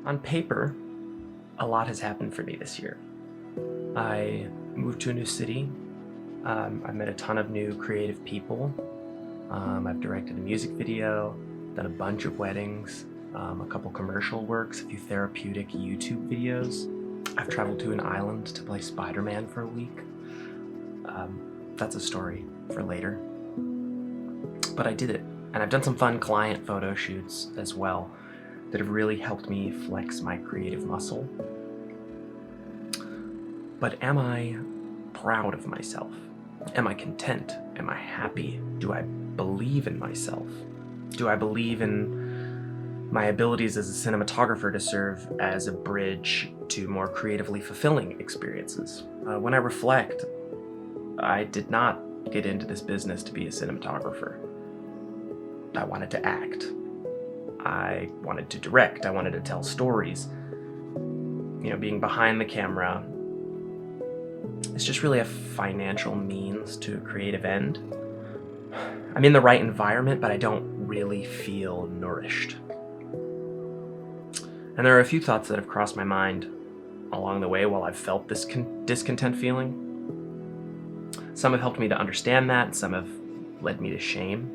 On paper, a lot has happened for me this year. I moved to a new city. I met a ton of new creative people. I've directed a music video, done a bunch of weddings, a couple commercial works, a few therapeutic YouTube videos. I've traveled to an island to play Spider-Man for a week. That's a story for later. But I did it, and I've done some fun client photo shoots as well that have really helped me flex my creative muscle. But am I proud of myself? Am I content? Am I happy? Do I believe in myself? Do I believe in my abilities as a cinematographer to serve as a bridge to more creatively fulfilling experiences? When I reflect, I did not get into this business to be a cinematographer. I wanted to act. I wanted to direct. I wanted to tell stories. You know, being behind the camera is just really a financial means to a creative end. I'm in the right environment, but I don't really feel nourished. And there are a few thoughts that have crossed my mind along the way while I've felt this discontent feeling. Some have helped me to understand that, some have led me to shame.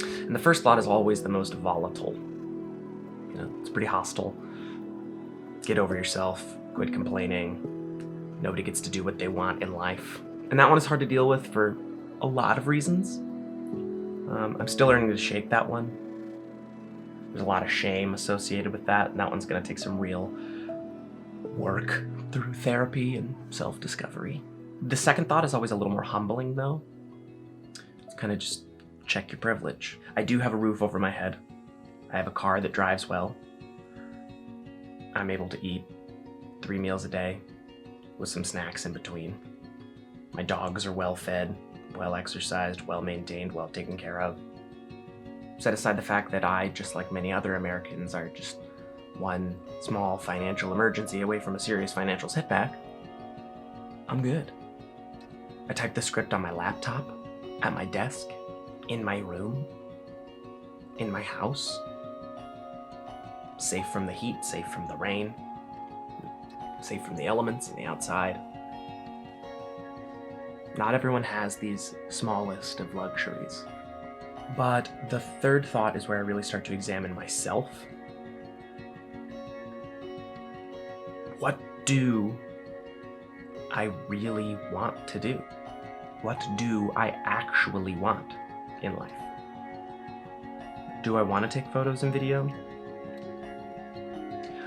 And the first thought is always the most volatile. You know, it's pretty hostile. Get over yourself, quit complaining. Nobody gets to do what they want in life. And that one is hard to deal with for a lot of reasons. I'm still learning to shake that one. There's a lot of shame associated with that, and that one's gonna take some real work through therapy and self-discovery. The second thought is always a little more humbling though. It's kind of just check your privilege. I do have a roof over my head. I have a car that drives well. I'm able to eat 3 meals a day with some snacks in between. My dogs are well fed, well exercised, well maintained, well taken care of. Set aside the fact that I, just like many other Americans, are just one small financial emergency away from a serious financial setback, I'm good. I type the script on my laptop, at my desk, in my room, in my house. Safe from the heat, safe from the rain, safe from the elements and the outside. Not everyone has these smallest of luxuries. But the third thought is where I really start to examine myself. What do I really want to do? What do I actually want in life? Do I want to take photos and video?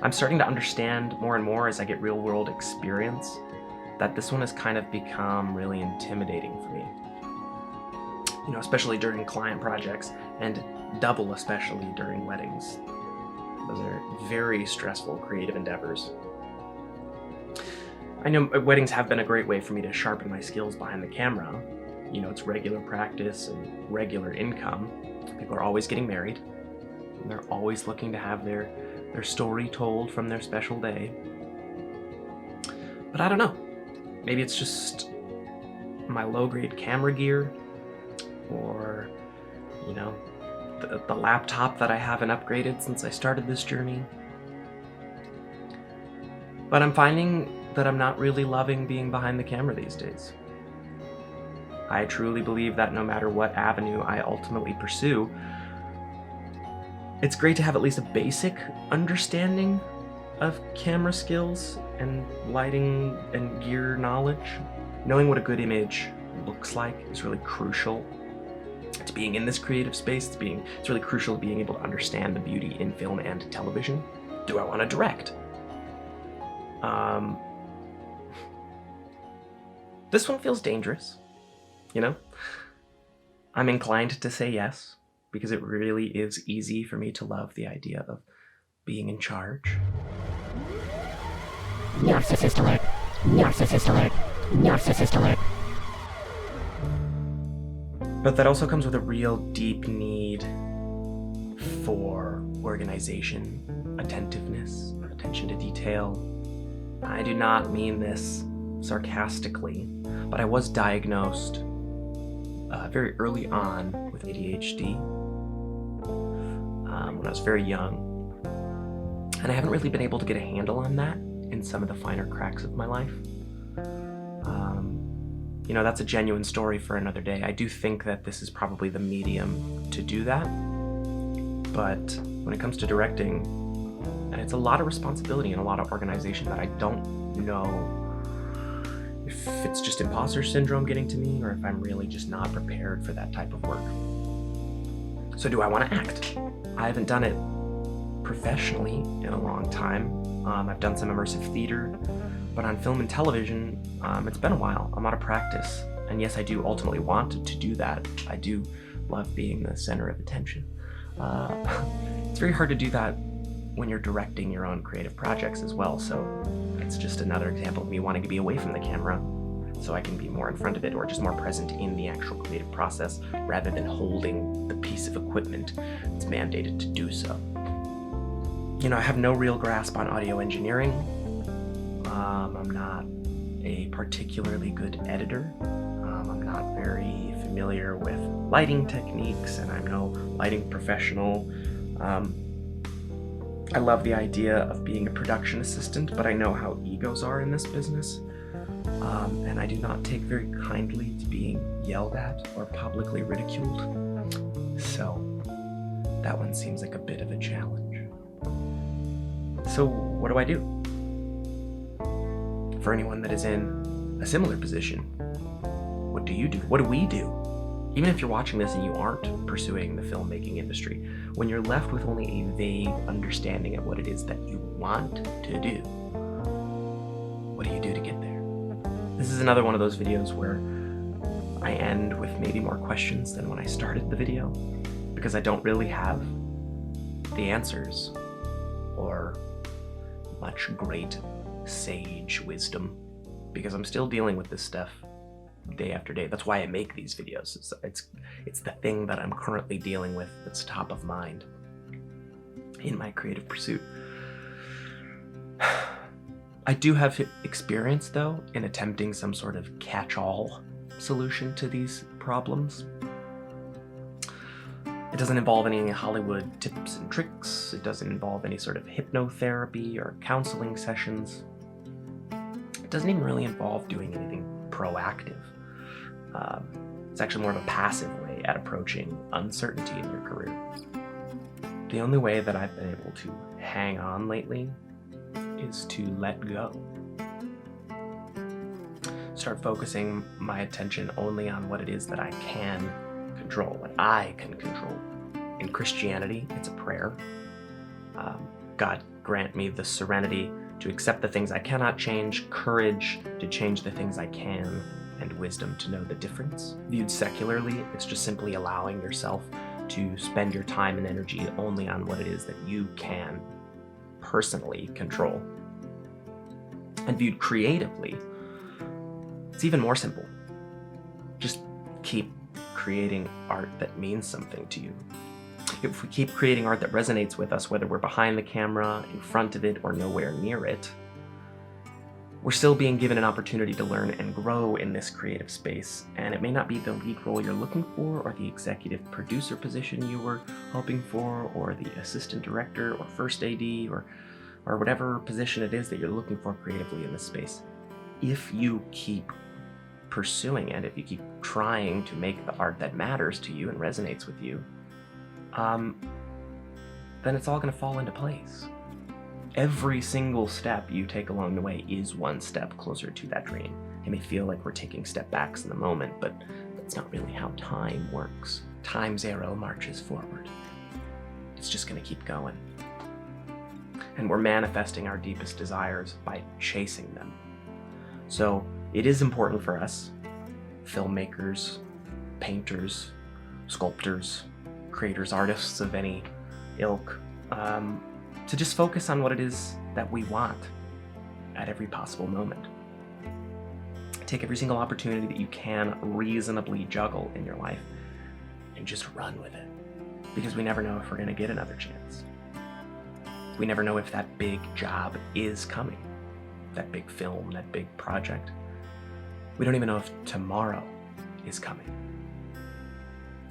I'm starting to understand more and more as I get real-world experience that this one has kind of become really intimidating for me. You know, especially during client projects, and double especially during weddings. Those are very stressful creative endeavors. I know weddings have been a great way for me to sharpen my skills behind the camera. You know, it's regular practice and regular income. People are always getting married, and they're always looking to have their story told from their special day. But I don't know. Maybe it's just my low-grade camera gear, or, you know, the laptop that I haven't upgraded since I started this journey. But I'm finding that I'm not really loving being behind the camera these days. I truly believe that no matter what avenue I ultimately pursue, it's great to have at least a basic understanding of camera skills and lighting and gear knowledge. Knowing what a good image looks like is really crucial to being in this creative space. It's really crucial to being able to understand the beauty in film and television. Do I want to direct? This one feels dangerous, you know? I'm inclined to say yes, because it really is easy for me to love the idea of being in charge. Narcissist alert. Narcissist alert. Narcissist alert. But that also comes with a real deep need for organization, attentiveness, attention to detail. I do not mean this sarcastically, but I was diagnosed very early on with ADHD when I was very young. And I haven't really been able to get a handle on that in some of the finer cracks of my life. That's a genuine story for another day. I do think that this is probably the medium to do that. But when it comes to directing, it's a lot of responsibility and a lot of organization that I don't know if it's just imposter syndrome getting to me or if I'm really just not prepared for that type of work. So do I want to act? I haven't done it professionally in a long time. I've done some immersive theater, but on film and television, it's been a while. I'm out of practice. And yes, I do ultimately want to do that. I do love being the center of attention. It's very hard to do that when you're directing your own creative projects as well. So it's just another example of me wanting to be away from the camera so I can be more in front of it or just more present in the actual creative process rather than holding the piece of equipment that's mandated to do so. I have no real grasp on audio engineering. I'm not a particularly good editor. I'm not very familiar with lighting techniques, and I'm no lighting professional. I love the idea of being a production assistant, but I know how egos are in this business. And I do not take very kindly to being yelled at or publicly ridiculed. So that one seems like a bit of a challenge. So what do I do? For anyone that is in a similar position, what do you do? What do we do? Even if you're watching this and you aren't pursuing the filmmaking industry, when you're left with only a vague understanding of what it is that you want to do, what do you do to get there? This is another one of those videos where I end with maybe more questions than when I started the video, because I don't really have the answers or much great sage wisdom, because I'm still dealing with this stuff day after day. That's why I make these videos. It's the thing that I'm currently dealing with that's top of mind in my creative pursuit. I do have experience, though, in attempting some sort of catch-all solution to these problems. It doesn't involve any Hollywood tips and tricks. It doesn't involve any sort of hypnotherapy or counseling sessions. It doesn't even really involve doing anything proactive. It's actually more of a passive way at approaching uncertainty in your career. The only way that I've been able to hang on lately is to let go. Start focusing my attention only on what it is that I can control, what I can control. In Christianity, it's a prayer. God grant me the serenity to accept the things I cannot change, courage to change the things I can, and wisdom to know the difference. Viewed secularly, it's just simply allowing yourself to spend your time and energy only on what it is that you can personally control. And viewed creatively, it's even more simple. Just keep creating art that means something to you. If we keep creating art that resonates with us, whether we're behind the camera, in front of it, or nowhere near it, we're still being given an opportunity to learn and grow in this creative space, and it may not be the lead role you're looking for, or the executive producer position you were hoping for, or the assistant director, or first AD, or whatever position it is that you're looking for creatively in this space. If you keep pursuing it, if you keep trying to make the art that matters to you and resonates with you, then it's all going to fall into place. Every single step you take along the way is one step closer to that dream. It may feel like we're taking step backs in the moment, but that's not really how time works. Time's arrow marches forward. It's just going to keep going. And we're manifesting our deepest desires by chasing them. So it is important for us, filmmakers, painters, sculptors, creators, artists of any ilk, to just focus on what it is that we want at every possible moment. Take every single opportunity that you can reasonably juggle in your life and just run with it. Because we never know if we're going to get another chance. We never know if that big job is coming, that big film, that big project. We don't even know if tomorrow is coming.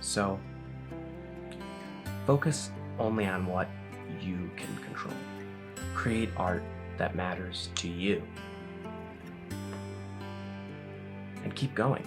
So, focus only on what you can control. Create art that matters to you. And keep going.